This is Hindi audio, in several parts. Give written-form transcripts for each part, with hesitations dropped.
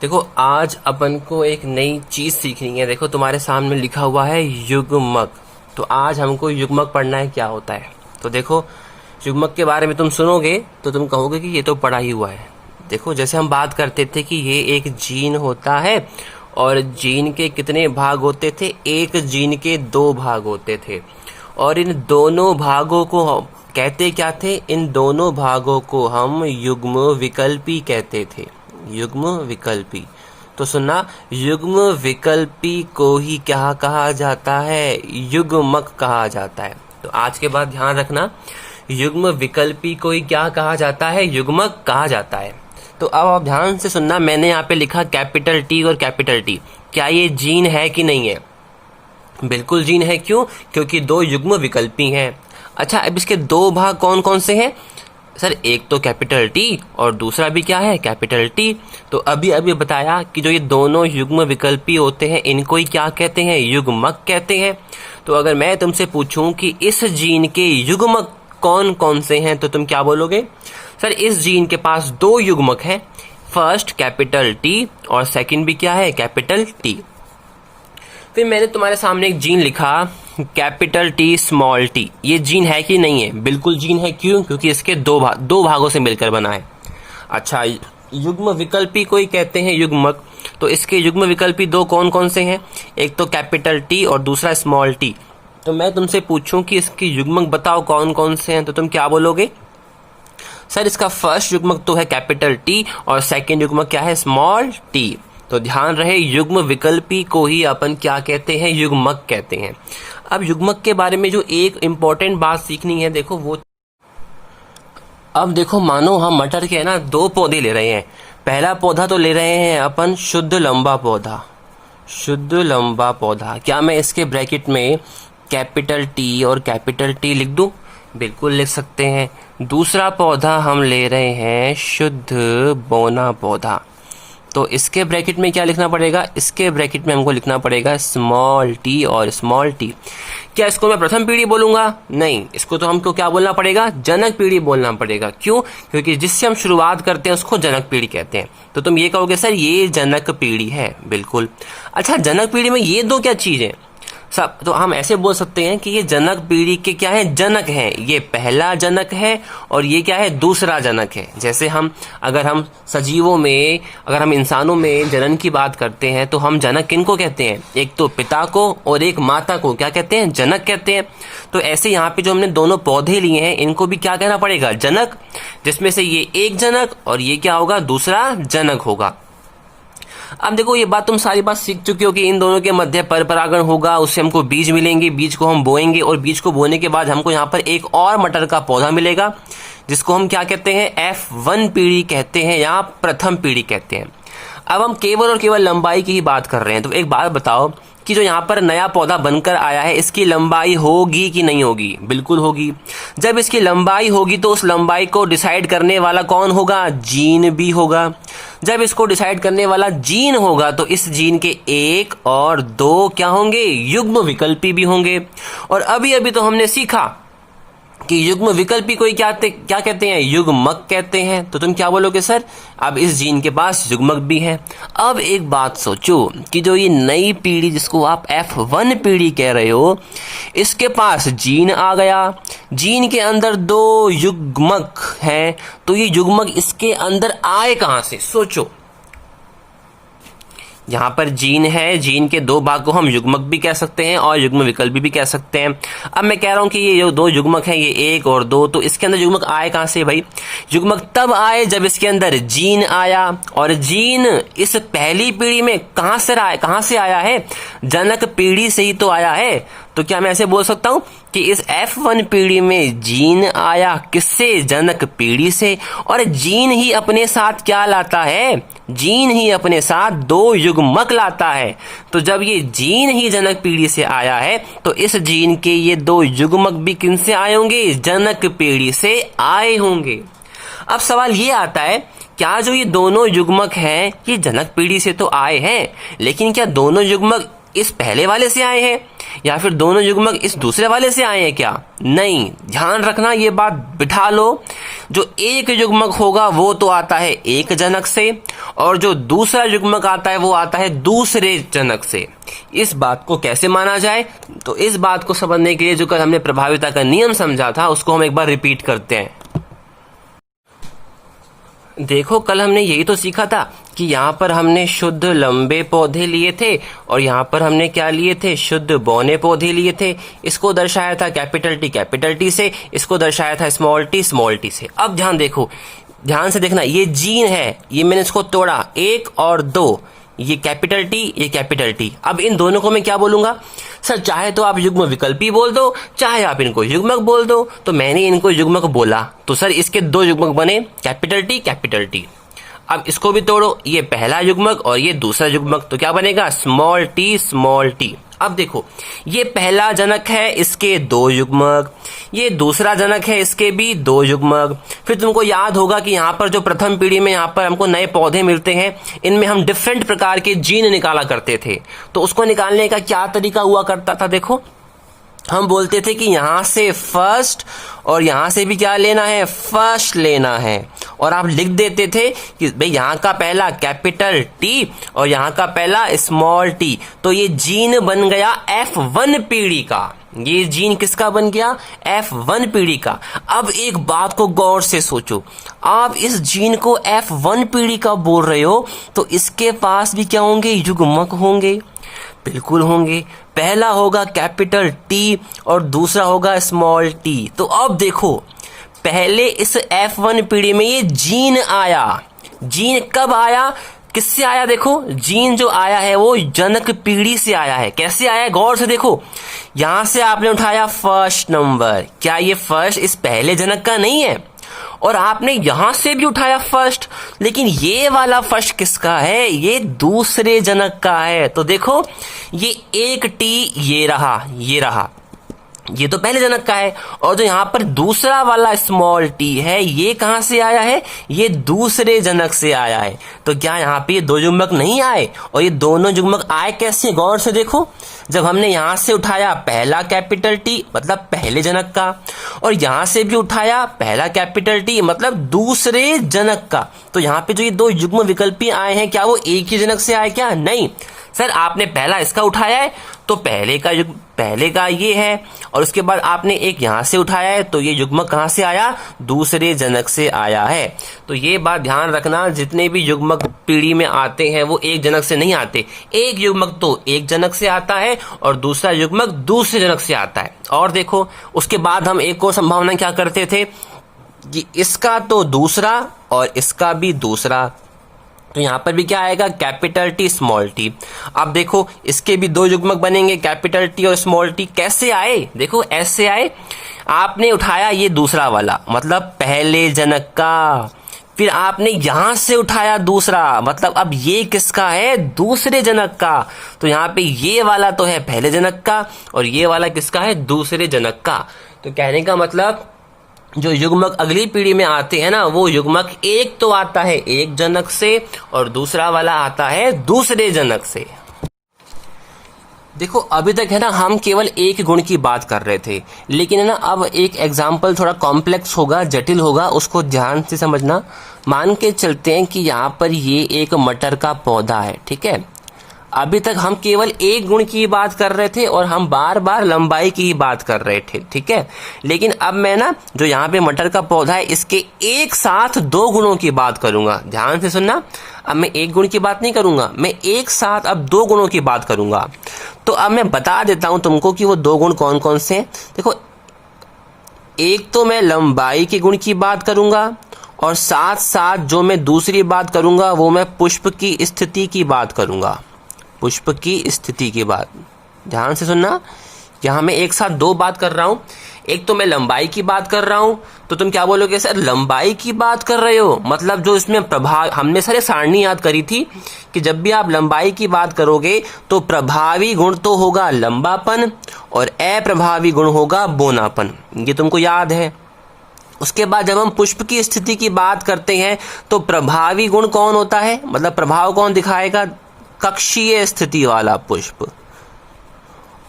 देखो आज अपन को एक नई चीज सीखनी है। देखो तुम्हारे सामने लिखा हुआ है युग्मक। तो आज हमको युग्मक पढ़ना है, क्या होता है। तो देखो युग्मक के बारे में तुम सुनोगे तो तुम कहोगे कि ये तो पढ़ा ही हुआ है। देखो जैसे हम बात करते थे कि ये एक जीन होता है और जीन के कितने भाग होते थे, एक जीन के 2 भाग होते थे और इन दोनों भागों को कहते क्या थे, इन दोनों भागों को हम युग्म विकल्पी कहते थे। युग्म विकल्पी। तो सुनना, युग्म विकल्पी को ही क्या कहा जाता है, युग्मक कहा जाता है। तो आज के बाद ध्यान रखना, युग्म विकल्पी को ही क्या कहा जाता है, युग्मक कहा जाता है। तो अब आप ध्यान से सुनना, मैंने यहाँ पे लिखा कैपिटल टी और कैपिटल टी। क्या ये जीन है कि नहीं है? बिल्कुल जीन है। क्यों? क्योंकि 2 युग्म विकल्पी हैं। अच्छा, अब इसके 2 भाग कौन कौन से हैं? सर एक तो कैपिटल टी और दूसरा भी क्या है, कैपिटल टी। तो अभी अभी बताया कि जो ये दोनों युग्म विकल्पी होते हैं इनको ही क्या कहते हैं, युग्मक कहते हैं। तो अगर मैं तुमसे पूछूं कि इस जीन के युग्मक कौन कौन से हैं तो तुम क्या बोलोगे? सर इस जीन के पास 2 युग्मक हैं, फर्स्ट कैपिटल टी और सेकंड भी क्या है, कैपिटल टी। फिर मैंने तुम्हारे सामने एक जीन लिखा कैपिटल टी स्मॉल टी। ये जीन है कि नहीं है? बिल्कुल जीन है। क्यों? क्योंकि इसके 2 भागों से मिलकर बना है। अच्छा, युग्म विकल्पी को ही कहते हैं युग्मक। तो इसके युग्म विकल्पी 2 कौन कौन से हैं? एक तो कैपिटल टी और दूसरा स्मॉल टी। तो मैं तुमसे पूछूं कि इसके युग्मक बताओ कौन कौन से हैं तो तुम क्या बोलोगे? सर इसका फर्स्ट युग्मक तो है कैपिटल टी और सेकेंड युग्मक क्या है, स्मॉल टी। तो ध्यान रहे, युग्म विकल्पी को ही अपन क्या कहते हैं, युग्मक कहते हैं। अब युग्मक के बारे में जो एक इम्पोर्टेंट बात सीखनी है, देखो वो, अब देखो मानो हम मटर के ना 2 पौधे ले रहे हैं। पहला पौधा तो ले रहे हैं अपन शुद्ध लंबा पौधा, शुद्ध लंबा पौधा। क्या मैं इसके ब्रैकेट में कैपिटल टी और कैपिटल टी लिख दूं? बिल्कुल लिख सकते हैं। दूसरा पौधा हम ले रहे हैं शुद्ध बौना पौधा। तो इसके ब्रैकेट में क्या लिखना पड़ेगा? इसके ब्रैकेट में हमको लिखना पड़ेगा स्मॉल टी और स्मॉल टी। क्या इसको मैं प्रथम पीढ़ी बोलूंगा? नहीं, इसको तो हमको क्या बोलना पड़ेगा, जनक पीढ़ी बोलना पड़ेगा। क्यों? क्योंकि जिससे हम शुरुआत करते हैं उसको जनक पीढ़ी कहते हैं। तो तुम ये कहोगे सर ये जनक पीढ़ी है। बिल्कुल। अच्छा, जनक पीढ़ी में ये 2 क्या चीज है? सब तो हम ऐसे बोल सकते हैं कि ये जनक पीढ़ी के क्या है, जनक हैं। ये पहला जनक है और ये क्या है, दूसरा जनक है। जैसे अगर हम सजीवों में, अगर हम इंसानों में जनन की बात करते हैं तो हम जनक किनको कहते हैं? एक तो पिता को और एक माता को क्या कहते हैं, जनक कहते हैं। तो ऐसे यहाँ पे जो हमने दोनों पौधे लिए हैं इनको भी क्या कहना पड़ेगा, जनक। जिसमें से ये एक जनक और ये क्या होगा, दूसरा जनक होगा। अब देखो ये बात तुम सारी बात सीख चुके हो कि इन दोनों के मध्य पर परागण होगा, उससे हमको बीज मिलेंगे, बीज को हम बोएंगे और बीज को बोने के बाद हमको यहाँ पर एक और मटर का पौधा मिलेगा जिसको हम क्या कहते हैं, F1 पीढ़ी कहते हैं या प्रथम पीढ़ी कहते हैं। अब हम केवल और केवल लंबाई की ही बात कर रहे हैं। तो एक बात बताओ कि जो यहाँ पर नया पौधा बनकर आया है इसकी लंबाई होगी कि नहीं होगी? बिल्कुल होगी। जब इसकी लंबाई होगी तो उस लंबाई को डिसाइड करने वाला कौन होगा, जीन भी होगा। जब इसको डिसाइड करने वाला जीन होगा तो इस जीन के 1 और 2 क्या होंगे, युग्म विकल्पी भी होंगे। और अभी अभी तो हमने सीखा कि युग्म विकल्पी को क्या कहते हैं, युग्मक कहते हैं। तो तुम क्या बोलोगे सर, अब इस जीन के पास युग्मक भी है। अब एक बात सोचो कि जो ये नई पीढ़ी जिसको आप F1 पीढ़ी कह रहे हो, इसके पास जीन आ गया, जीन के अंदर 2 युग्मक हैं। तो ये युग्मक इसके अंदर आए कहां से, सोचो। यहाँ पर जीन है, जीन के 2 भाग को हम युग्मक भी कह सकते हैं और युग्म विकल्पी भी कह सकते हैं। अब मैं कह रहा हूं कि ये जो 2 युग्मक हैं, ये 1 और 2, तो इसके अंदर युग्मक आए कहां से भाई? युग्मक तब आए जब इसके अंदर जीन आया। और जीन इस पहली पीढ़ी में कहां से आया है, जनक पीढ़ी से ही तो आया है। तो क्या मैं ऐसे बोल सकता हूं कि इस F1 पीढ़ी में जीन आया किससे, जनक पीढ़ी से। और जीन ही अपने साथ क्या लाता है, जीन ही अपने साथ 2 युग्मक लाता है। तो जब ये जीन ही जनक पीढ़ी से आया है तो इस जीन के ये 2 युग्मक भी किनसे आए होंगे, जनक पीढ़ी से आए होंगे। अब सवाल ये आता है, क्या जो ये दोनों युग्मक हैं ये जनक पीढ़ी से तो आए हैं, लेकिन क्या दोनों युग्मक इस पहले वाले से आए हैं या फिर दोनों युग्मक इस दूसरे वाले से आए हैं क्या? नहीं, ध्यान रखना, ये बात बिठा लो। जो एक युग्मक होगा वो तो आता है एक जनक से, और जो दूसरा युग्मक आता है वो आता है दूसरे जनक से। इस बात को कैसे माना जाए? तो इस बात को समझने के लिए जो कल हमने प्रभाविता का नियम समझा था उसको हम एक बार रिपीट करते हैं। देखो, कल हमने यही तो सीखा था कि यहाँ पर हमने शुद्ध लंबे पौधे लिए थे और यहाँ पर हमने क्या लिए थे? शुद्ध बौने पौधे लिए थे। इसको दर्शाया था कैपिटल टी से, इसको दर्शाया था स्मॉल टी से। अब ध्यान से देखना, ये जीन है, ये मैंने इसको तोड़ा, 1 और 2, ये कैपिटल टी। अब इन दोनों को मैं क्या बोलूंगा? सर, चाहे तो आप युग्म विकल्पी बोल दो, चाहे आप इनको युग्मक बोल दो। तो मैंने इनको युग्मक बोला, तो सर इसके 2 युग्मक बने, कैपिटल टी। अब इसको भी तोड़ो, ये पहला युग्मक और ये दूसरा युग्मक, तो क्या बनेगा? Small T. अब देखो, ये पहला जनक है, इसके 2 युग्मक, ये दूसरा जनक है, इसके भी 2 युग्मक। फिर तुमको याद होगा कि यहाँ पर जो प्रथम पीढ़ी में यहाँ पर हमको नए पौधे मिलते हैं, इनमें हम डिफरेंट प्रकार के जीन निकाला करते थे। तो उसको निकालने का क्या तरीका हुआ करता था? देखो, हम बोलते थे कि यहां से फर्स्ट और यहां से भी क्या लेना है? फर्स्ट लेना है। और आप लिख देते थे कि भाई यहां का पहला कैपिटल टी और यहां का पहला स्मॉल टी। तो ये जीन बन गया F1 पीढ़ी का। ये जीन किसका बन गया? F1 पीढ़ी का। अब एक बात को गौर से सोचो, आप इस जीन को F1 पीढ़ी का बोल रहे हो, तो इसके पास भी क्या होंगे? युग्मक होंगे। बिल्कुल होंगे। पहला होगा कैपिटल टी और दूसरा होगा स्मॉल टी। तो अब देखो, पहले इस F1 पीढ़ी में ये जीन आया। जीन कब आया? किससे आया? देखो, जीन जो आया है वो जनक पीढ़ी से आया है। कैसे आया? गौर से देखो, यहां से आपने उठाया फर्स्ट नंबर। क्या ये फर्स्ट इस पहले जनक का नहीं है? और आपने यहां से भी उठाया फर्स्ट, लेकिन ये वाला फर्स्ट किसका है? ये दूसरे जनक का है। तो देखो, ये 1 टी ये रहा, ये तो पहले जनक का है। और जो यहां पर दूसरा वाला स्मॉल टी है, ये कहां से आया है? ये दूसरे जनक से आया है। तो क्या यहां पे ये 2 युग्मक नहीं आए? और ये दोनों युग्मक आए कैसे? गौर से देखो, जब हमने यहां से उठाया पहला कैपिटल टी मतलब पहले जनक का, और यहां से भी उठाया पहला कैपिटल टी मतलब दूसरे जनक का, तो यहां पे जो ये 2 युग्म विकल्पी आए हैं, क्या वो एक ही जनक से आए क्या? नहीं सर, आपने पहला इसका उठाया है तो पहले का ये है, और उसके बाद आपने एक यहां से उठाया है तो ये युग्मक कहां से आया? दूसरे जनक से आया है। तो ये बात ध्यान रखना, जितने भी युग्मक पीढ़ी में आते हैं वो एक जनक से नहीं आते। एक युग्मक तो एक जनक से आता है और दूसरा युग्मक दूसरे जनक से आता है। और देखो, उसके बाद हम एक और संभावना क्या करते थे कि इसका तो दूसरा और इसका भी दूसरा, तो यहां पर भी क्या आएगा? Capital T small T. अब देखो, इसके भी 2 युग्मक बनेंगे, कैपिटल टी और स्मॉल टी। कैसे आए? देखो, ऐसे आए, आपने उठाया ये दूसरा वाला मतलब पहले जनक का, फिर आपने यहां से उठाया दूसरा मतलब अब ये किसका है? दूसरे जनक का। तो यहां पे ये वाला तो है पहले जनक का और ये वाला किसका है? दूसरे जनक का। तो कहने का मतलब, जो युग्मक अगली पीढ़ी में आते हैं ना, वो युग्मक एक तो आता है एक जनक से और दूसरा वाला आता है दूसरे जनक से। देखो, अभी तक है ना हम केवल एक गुण की बात कर रहे थे, लेकिन है ना अब एक एग्जाम्पल थोड़ा कॉम्प्लेक्स होगा, जटिल होगा, उसको ध्यान से समझना। मान के चलते हैं कि यहाँ पर ये एक मटर का पौधा है, ठीक है। अभी तक हम केवल एक गुण की बात कर रहे थे और हम बार बार लंबाई की ही बात कर रहे थे, ठीक है। लेकिन अब मैं ना जो यहाँ पे मटर का पौधा है, इसके एक साथ 2 गुणों की बात करूंगा। ध्यान से सुनना, अब मैं एक गुण की बात नहीं करूंगा, मैं एक साथ अब 2 गुणों की बात करूंगा। तो अब मैं बता देता हूं तुमको कि वो 2 गुण कौन कौन से हैं। देखो, एक तो मैं लंबाई के गुण की बात करूंगा और साथ साथ जो मैं दूसरी बात करूंगा वो मैं पुष्प की स्थिति की बात करूंगा। पुष्प की स्थिति की बात, ध्यान से सुनना, यहां मैं एक साथ 2 बात कर रहा हूं। एक तो मैं लंबाई की बात कर रहा हूं, तो तुम क्या बोलोगे? सर लंबाई की बात कर रहे हो, मतलब जो इसमें प्रभाव, हमने सर सारणी याद करी थी कि जब भी आप लंबाई की बात करोगे तो प्रभावी गुण तो होगा लंबापन और अप्रभावी गुण होगा बौनापन, ये तुमको याद है। उसके बाद जब हम पुष्प की स्थिति की बात करते हैं तो प्रभावी गुण कौन होता है, मतलब प्रभाव कौन दिखाएगा? कक्षीय स्थिति वाला पुष्प,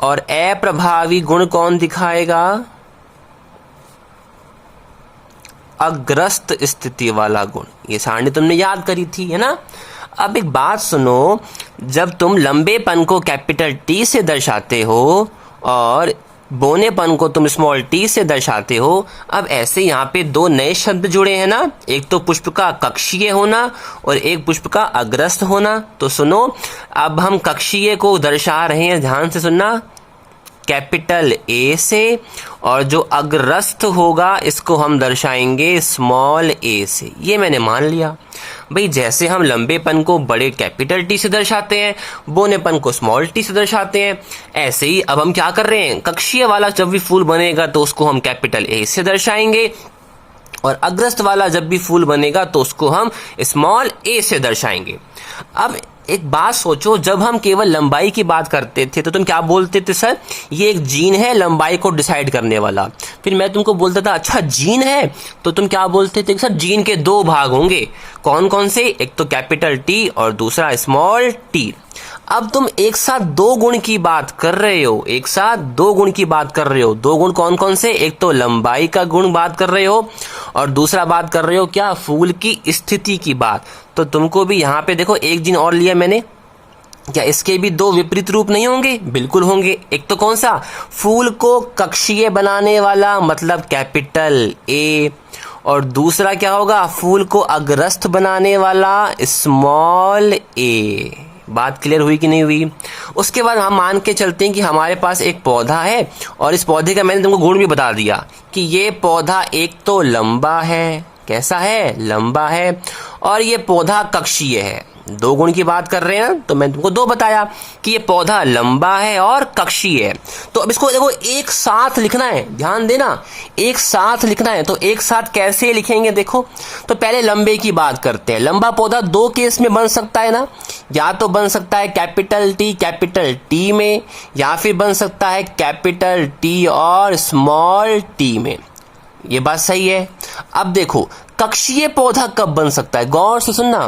और अप्रभावी गुण कौन दिखाएगा? अग्रस्त स्थिति वाला गुण। ये सारणी तुमने याद करी थी, है ना? अब एक बात सुनो, जब तुम लंबेपन को कैपिटल टी से दर्शाते हो और बौनेपन को तुम स्मॉल टी से दर्शाते हो, अब ऐसे यहाँ पे दो नए शब्द जुड़े हैं ना, एक तो पुष्प का कक्षीय होना और एक पुष्प का अग्रस्त होना। तो सुनो, अब हम कक्षीय को दर्शा रहे हैं, ध्यान से सुनना, कैपिटल ए से, और जो अग्रस्त होगा इसको हम दर्शाएंगे स्मॉल ए से। ये मैंने मान लिया भाई, जैसे हम लंबेपन को बड़े कैपिटल टी से दर्शाते हैं, बौनेपन को स्मॉल टी से दर्शाते हैं, ऐसे ही अब हम क्या कर रहे हैं, कक्षीय वाला जब भी फूल बनेगा तो उसको हम कैपिटल ए से दर्शाएंगे, और अग्रस्त वाला जब भी फूल बनेगा तो उसको हम स्मॉल ए से दर्शाएंगे। अब एक बात सोचो, जब हम केवल लंबाई की बात करते थे तो तुम क्या बोलते थे, सर ये एक जीन है लंबाई को डिसाइड करने वाला। फिर मैं तुमको बोलता था अच्छा जीन है, तो तुम क्या बोलते थे, सर जीन के दो भाग होंगे, कौन कौन से, एक तो कैपिटल टी और दूसरा स्मॉल टी। अब तुम एक साथ दो गुण की बात कर रहे हो, एक साथ दो गुण की बात कर रहे हो। दो गुण कौन कौन से, एक तो लंबाई का गुण बात कर रहे हो और दूसरा बात कर रहे हो क्या, फूल की स्थिति की बात। तो तुमको भी यहाँ पे देखो एक जीन और लिया मैंने, क्या इसके भी दो विपरीत रूप नहीं होंगे? बिल्कुल होंगे। एक तो कौन सा, फूल को कक्षीय बनाने वाला मतलब कैपिटल ए, और दूसरा क्या होगा, फूल को अग्रस्त बनाने वाला स्मॉल ए। बात क्लियर हुई कि नहीं हुई? उसके बाद हम मान के चलते हैं कि हमारे पास एक पौधा है और इस पौधे का मैंने तुमको गुण भी बता दिया कि ये पौधा एक तो लंबा है, कैसा है, लंबा है, और ये पौधा कक्षीय है। दो गुण की बात कर रहे हैं तो मैंने तुमको दो बताया कि ये पौधा लंबा है और कक्षीय है। तो अब इसको देखो एक साथ लिखना है, ध्यान देना, एक साथ लिखना है। तो एक साथ कैसे लिखेंगे देखो, तो पहले लंबे की बात करते हैं। लंबा पौधा दो केस में बन सकता है ना, या तो बन सकता है कैपिटल टी में, या फिर बन सकता है कैपिटल टी और स्मॉल टी में। ये बात सही है। अब देखो कक्षीय पौधा कब बन सकता है, गौर से सुनना।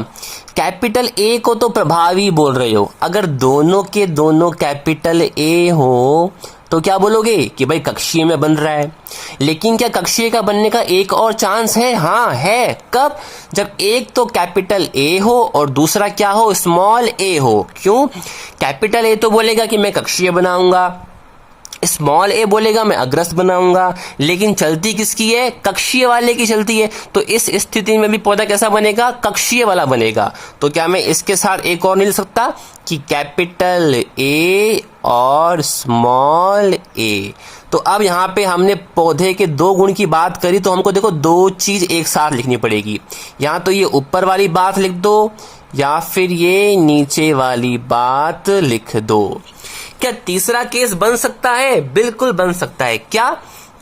कैपिटल ए को तो प्रभावी बोल रहे हो, अगर दोनों के दोनों कैपिटल ए हो तो क्या बोलोगे कि भाई कक्षीय में बन रहा है। लेकिन क्या कक्षीय का बनने का एक और चांस है? हाँ है। कब? जब एक तो कैपिटल ए हो और दूसरा क्या हो, स्मॉल ए हो। क्यों? कैपिटल ए तो बोलेगा कि मैं कक्षीय बनाऊंगा, स्मॉल ए बोलेगा मैं अग्रस्त बनाऊंगा, लेकिन चलती किसकी है, कक्षीय वाले की चलती है। तो इस स्थिति में भी पौधा कैसा बनेगा, कक्षीय वाला बनेगा। तो क्या मैं इसके साथ एक और नहीं लिख सकता कि कैपिटल ए और स्मॉल ए। तो अब यहाँ पे हमने पौधे के दो गुण की बात करी, तो हमको देखो दो चीज एक साथ लिखनी पड़ेगी। या तो ये ऊपर वाली बात लिख दो या फिर ये नीचे वाली बात लिख दो। क्या तीसरा केस बन सकता है? बिल्कुल बन सकता है। क्या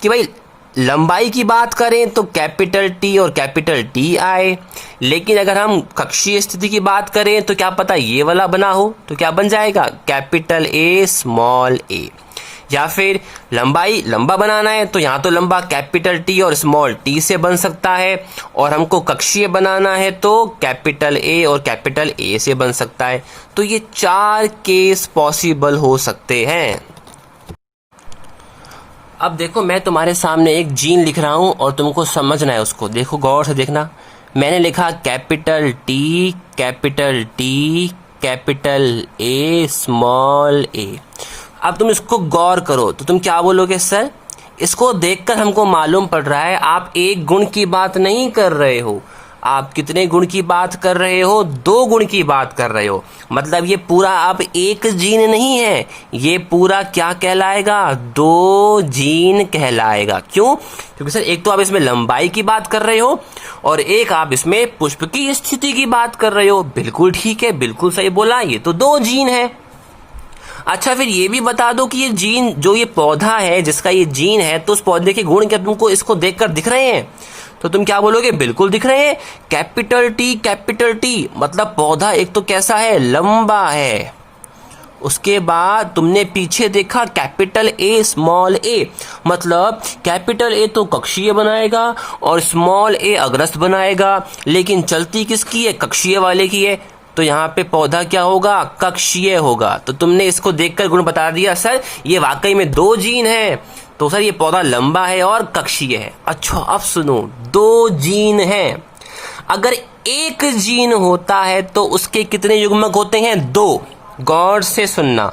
कि भाई लंबाई की बात करें तो कैपिटल टी और कैपिटल टी आए, लेकिन अगर हम कक्षीय स्थिति की बात करें तो क्या पता ये वाला बना हो, तो क्या बन जाएगा, कैपिटल ए स्मॉल ए। या फिर लंबाई लंबा बनाना है तो यहाँ तो लंबा कैपिटल टी और स्मॉल टी से बन सकता है, और हमको कक्षीय बनाना है तो कैपिटल ए और कैपिटल ए से बन सकता है। तो ये चार केस पॉसिबल हो सकते हैं। अब देखो मैं तुम्हारे सामने एक जीन लिख रहा हूं और तुमको समझना है उसको। देखो गौर से देखना, मैंने लिखा capital T capital A small A. अब तुम इसको गौर करो तो तुम क्या बोलोगे, सर इसको देखकर हमको मालूम पड़ रहा है आप एक गुण की बात नहीं कर रहे हो, आप कितने गुण की बात कर रहे हो, दो गुण की बात कर रहे हो। मतलब ये पूरा अब एक जीन नहीं है, ये पूरा क्या कहलाएगा, दो जीन कहलाएगा। क्यों? क्योंकि सर एक तो आप इसमें लंबाई की बात कर रहे हो और एक आप इसमें पुष्प की स्थिति की बात कर रहे हो। बिल्कुल ठीक है, बिल्कुल सही बोला, ये तो दो जीन है। अच्छा फिर ये भी बता दो कि ये जीन, जो ये पौधा है जिसका ये जीन है, तो उस पौधे के गुण क्या तुमको इसको देखकर दिख रहे हैं? तो तुम क्या बोलोगे, बिल्कुल दिख रहे हैं। कैपिटल टी मतलब पौधा एक तो कैसा है, लंबा है। उसके बाद तुमने पीछे देखा कैपिटल ए स्मॉल ए, मतलब कैपिटल ए तो कक्षीय बनाएगा और स्मॉल ए अग्रस्त बनाएगा, लेकिन चलती किसकी है, कक्षीय वाले की है। तो यहाँ पे पौधा क्या होगा, कक्षीय होगा। तो तुमने इसको देखकर गुण बता दिया सर ये वाकई में 2 जीन है, तो सर ये पौधा लंबा है और कक्षीय है। अच्छा अब सुनो, 2 जीन है, अगर एक जीन होता है तो उसके कितने युग्मक होते हैं, 2। गौर से सुनना,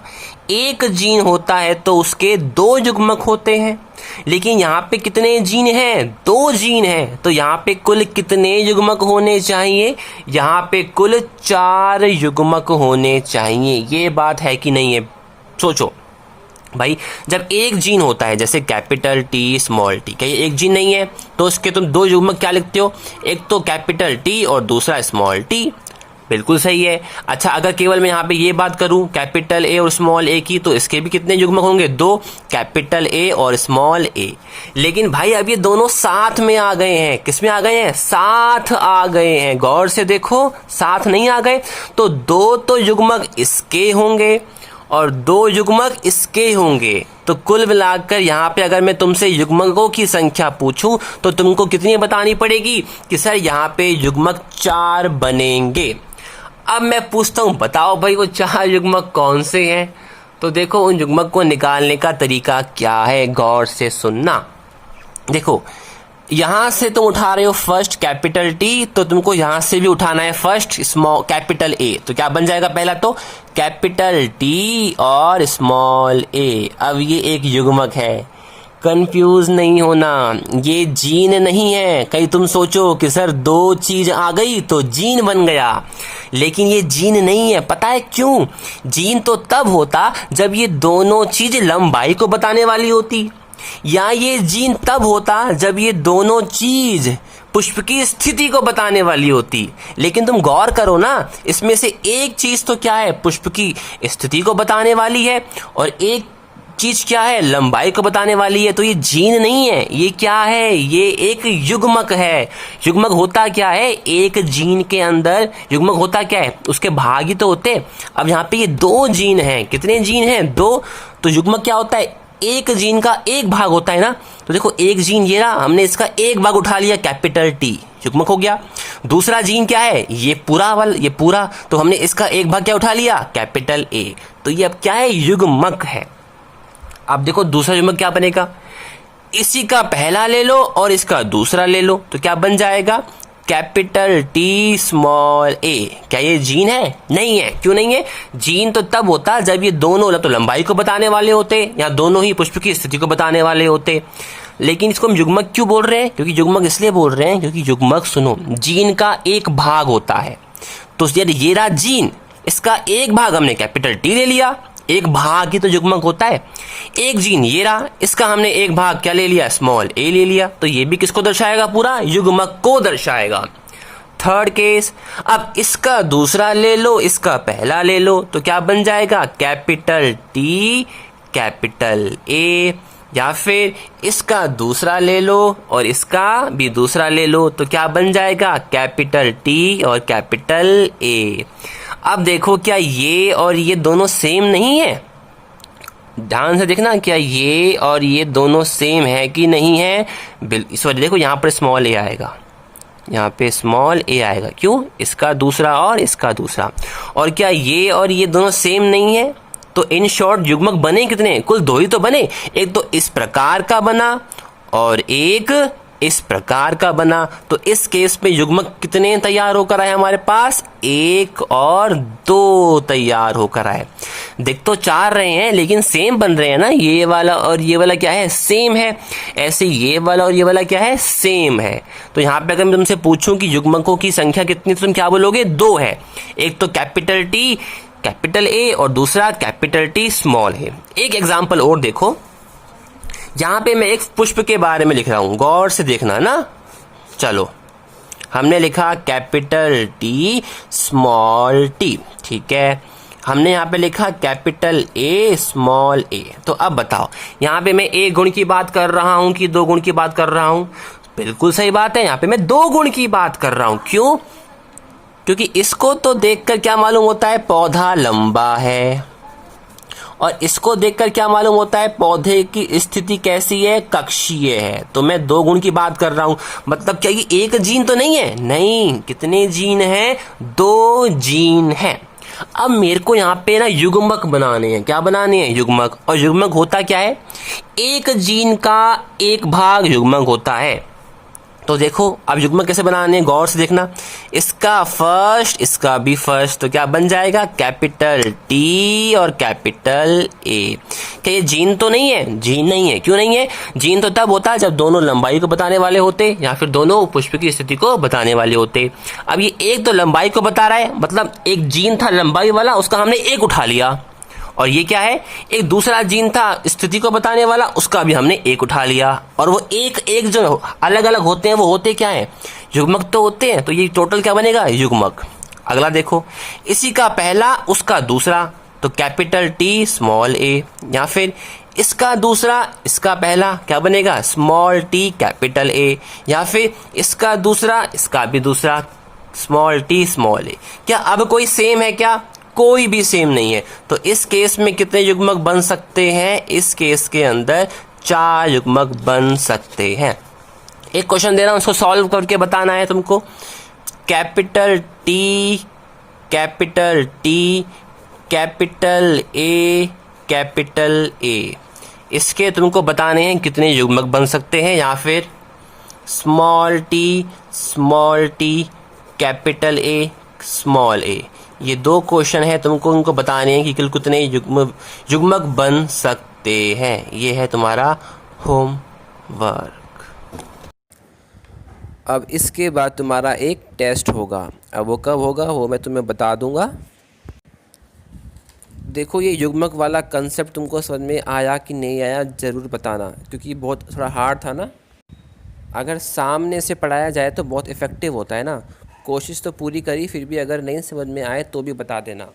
एक जीन होता है तो उसके 2 युग्मक होते हैं, लेकिन यहाँ पे कितने जीन हैं, 2 जीन हैं, तो यहाँ पे कुल कितने युग्मक होने चाहिए, यहाँ पे कुल 4 युग्मक होने चाहिए। ये बात है कि नहीं है, सोचो भाई, जब एक जीन होता है जैसे कैपिटल टी स्मॉल टी, क्या ये एक जीन नहीं है, तो उसके तुम 2 युग्मक क्या लिखते हो, एक तो कैपिटल टी और दूसरा स्मॉल टी। बिल्कुल सही है। अच्छा अगर केवल मैं यहाँ पे ये बात करूँ कैपिटल ए और स्मॉल ए की, तो इसके भी कितने युग्मक होंगे, 2, कैपिटल ए और स्मॉल ए। लेकिन भाई अब ये दोनों साथ में आ गए हैं, किस में आ गए हैं, साथ आ गए हैं। गौर से देखो, साथ नहीं आ गए, तो 2 तो युग्मक इसके होंगे और 2 युग्मक इसके होंगे। तो कुल मिलाकर यहाँ पे अगर मैं तुमसे युग्मकों की संख्या पूछूं तो तुमको कितनी बतानी पड़ेगी कि सर यहाँ पे युग्मक 4 बनेंगे। अब मैं पूछता हूँ बताओ भाई वो 4 युग्मक कौन से हैं। तो देखो उन युग्मक को निकालने का तरीका क्या है, गौर से सुनना। देखो यहां से तुम उठा रहे हो फर्स्ट कैपिटल टी, तो तुमको यहां से भी उठाना है फर्स्ट स्मॉल कैपिटल ए। तो क्या बन जाएगा, पहला तो कैपिटल टी और स्मॉल ए। अब ये एक युग्मक है, कंफ्यूज नहीं होना, ये जीन नहीं है। कहीं तुम सोचो कि सर 2 चीज आ गई तो जीन बन गया, लेकिन ये जीन नहीं है। पता है क्यों, जीन तो तब होता जब ये दोनों चीज लंबाई को बताने वाली होती, या ये जीन तब होता जब ये दोनों चीज पुष्प की स्थिति को बताने वाली होती। लेकिन तुम गौर करो ना, इसमें से एक चीज तो क्या है, पुष्प की स्थिति को बताने वाली है, और एक चीज क्या है, लंबाई को बताने वाली है। तो ये जीन नहीं है, ये क्या है, ये एक युग्मक है। युग्मक होता क्या है, एक जीन के अंदर युग्मक होता क्या है, उसके भाग ही तो होते। अब यहाँ पे ये 2 जीन हैं, कितने जीन हैं, 2। तो युग्मक क्या होता है, एक जीन का एक भाग होता है ना। तो देखो एक जीन ये रहा, हमने इसका एक भाग उठा लिया कैपिटल टी, युग्मक हो गया। दूसरा जीन क्या है, ये पूरा वाला, ये पूरा, तो हमने इसका एक भाग क्या उठा लिया, कैपिटल ए। तो ये अब क्या है, युग्मक है। अब देखो दूसरा युग्मक क्या बनेगा, इसी का पहला ले लो और इसका दूसरा ले लो, तो क्या बन जाएगा, कैपिटल टी स्मॉल ए। क्या ये जीन है, नहीं है। क्यों नहीं है, जीन तो तब होता जब ये दोनों तो लंबाई को बताने वाले होते, या दोनों ही पुष्प की स्थिति को बताने वाले होते। लेकिन इसको हम युग्मक क्यों बोल रहे हैं, क्योंकि युग्मक इसलिए बोल रहे हैं क्योंकि युग्मक सुनो जीन का एक भाग होता है। तो ये रहा जीन, इसका एक भाग हमने कैपिटल टी ले लिया, एक भाग ही तो युग्मक होता है। एक जीन ये रहा, इसका हमने एक भाग क्या ले लिया, स्मॉल ए ले लिया, तो ये भी किसको दर्शाएगा, पूरा युग्मक को दर्शाएगा। थर्ड केस, अब इसका दूसरा ले लो, इसका पहला ले लो, तो क्या बन जाएगा, कैपिटल टी कैपिटल ए। या फिर इसका दूसरा ले लो और इसका भी दूसरा ले लो, तो क्या बन जाएगा, कैपिटल टी और कैपिटल ए। अब देखो क्या ये और ये दोनों सेम नहीं है, ध्यान से देखना, क्या ये और ये दोनों सेम है कि नहीं है। सॉरी देखो यहाँ पर स्मॉल ए आएगा, यहाँ पे स्मॉल ए आएगा, क्यों, इसका दूसरा और इसका दूसरा। और क्या ये और ये दोनों सेम नहीं है, तो इन शॉर्ट युग्मक बने कितने, कुल 2 ही तो बने। एक तो इस प्रकार का बना और एक इस प्रकार का बना। तो इस केस में युग्मक कितने तैयार होकर आए हमारे पास, 1 और 2 तैयार होकर आए। देख तो 4 रहे हैं लेकिन सेम बन रहे हैं ना, ये वाला और ये वाला क्या है, सेम है। ऐसे ये वाला और ये वाला क्या है, सेम है। तो यहाँ पे अगर मैं तुमसे पूछूं कि युग्मकों की संख्या कितनी, तो तुम क्या बोलोगे, 2 है। एक तो कैपिटल टी कैपिटल ए और दूसरा कैपिटल टी स्मॉल है। एक एग्जाम्पल और देखो, यहां पे मैं एक पुष्प के बारे में लिख रहा हूं, गौर से देखना ना। चलो हमने लिखा कैपिटल टी स्मॉल टी, ठीक है। हमने यहाँ पे लिखा कैपिटल ए स्मॉल ए। तो अब बताओ यहाँ पे मैं 1 गुण की बात कर रहा हूं कि 2 गुण की बात कर रहा हूं, बिल्कुल सही बात है, यहाँ पे मैं 2 गुण की बात कर रहा हूं। क्यों, क्योंकि इसको तो देखकर क्या मालूम होता है, पौधा लंबा है, और इसको देखकर क्या मालूम होता है, पौधे की स्थिति कैसी है, कक्षीय है। तो मैं 2 गुण की बात कर रहा हूं, मतलब क्या ये एक जीन तो नहीं है, नहीं, कितने जीन हैं, 2 जीन हैं। अब मेरे को यहाँ पे ना युग्मक बनाने हैं, क्या बनाने हैं, युग्मक। और युग्मक होता क्या है, एक जीन का एक भाग युग्मक होता है। तो देखो अब युग्मक कैसे बनाने हैं, गौर से देखना, इसका फर्स्ट इसका भी फर्स्ट, तो क्या बन जाएगा, कैपिटल टी और कैपिटल ए। क्या ये जीन तो नहीं है, जीन नहीं है। क्यों नहीं है, जीन तो तब होता है जब दोनों लंबाई को बताने वाले होते या फिर दोनों पुष्प की स्थिति को बताने वाले होते। अब ये एक तो लंबाई को बता रहा है, मतलब एक जीन था लंबाई वाला, उसका हमने एक उठा लिया। और ये क्या है, एक दूसरा जीन था स्थिति को बताने वाला, उसका भी हमने एक उठा लिया। और वो एक एक जो अलग अलग होते हैं वो होते क्या हैं, युग्मक तो होते हैं। तो ये टोटल क्या बनेगा, युग्मक। अगला देखो, इसी का पहला उसका दूसरा, तो कैपिटल टी स्मॉल ए, या फिर इसका दूसरा इसका पहला, क्या बनेगा, स्मॉल टी कैपिटल ए, या फिर इसका दूसरा इसका भी दूसरा, स्मॉल टी स्मॉल ए। क्या अब कोई सेम है क्या, कोई भी सेम नहीं है। तो इस केस में कितने युग्मक बन सकते हैं, इस केस के अंदर 4 युग्मक बन सकते हैं। एक क्वेश्चन दे रहा हूं, उसको सॉल्व करके बताना है तुमको। Capital T capital T capital A capital A, इसके तुमको बताने हैं कितने युग्मक बन सकते हैं, या फिर small T capital A small A. ये 2 क्वेश्चन है, तुमको उनको बताने हैं कि कुल कितने युग्मक बन सकते हैं। ये है तुम्हारा होमवर्क। अब इसके बाद तुम्हारा एक टेस्ट होगा। अब वो कब होगा वो मैं तुम्हें बता दूंगा। देखो ये युग्मक वाला कंसेप्ट तुमको समझ में आया कि नहीं आया ज़रूर बताना, क्योंकि बहुत थोड़ा हार्ड था ना। अगर सामने से पढ़ाया जाए तो बहुत इफ़ेक्टिव होता है ना। कोशिश तो पूरी करी, फिर भी अगर नहीं समझ में आए तो भी बता देना।